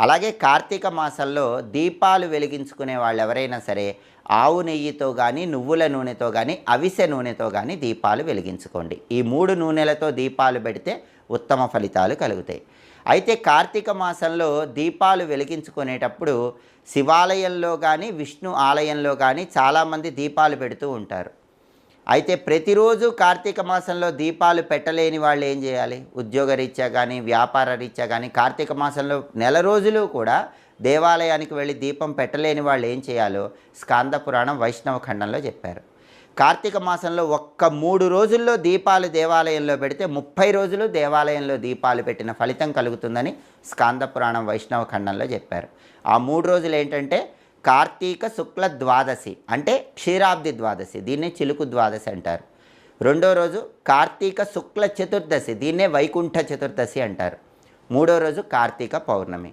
అలాగే కార్తీక మాసంలో దీపాలు వెలిగించుకునే వాళ్ళు ఎవరైనా సరే ఆవు నెయ్యితో కానీ నువ్వుల నూనెతో కానీ అవిసె నూనెతో కానీ దీపాలు వెలిగించుకోండి. ఈ 3 నూనెలతో దీపాలు పెడితే ఉత్తమ ఫలితాలు కలుగుతాయి. అయితే కార్తీక మాసంలో దీపాలు వెలిగించుకునేటప్పుడు శివాలయంలో కానీ విష్ణు ఆలయంలో కానీ చాలామంది దీపాలు పెడుతూ ఉంటారు. అయితే ప్రతిరోజు కార్తీక మాసంలో దీపాలు పెట్టలేని వాళ్ళు ఏం చేయాలి? ఉద్యోగరీత్యా కానీ వ్యాపార రీత్యా కానీ కార్తీక మాసంలో నెల రోజులు కూడా దేవాలయానికి వెళ్ళి దీపం పెట్టలేని వాళ్ళు ఏం చేయాలో స్కాంద పురాణం వైష్ణవ ఖండంలో చెప్పారు. కార్తీక మాసంలో ఒక్క 3 రోజుల్లో దీపాలు దేవాలయంలో పెడితే 30 రోజులు దేవాలయంలో దీపాలు పెట్టిన ఫలితం కలుగుతుందని స్కాంద పురాణం వైష్ణవ ఖండంలో చెప్పారు. ఆ 3 రోజులు ఏంటంటే కార్తీక శుక్ల ద్వాదశి అంటే క్షీరాబ్ది ద్వాదశి, దీన్నే చిలుకు ద్వాదశి అంటారు. రెండో రోజు కార్తీక శుక్ల చతుర్దశి, దీన్నే వైకుంఠ చతుర్దశి అంటారు. మూడో రోజు కార్తీక పౌర్ణమి.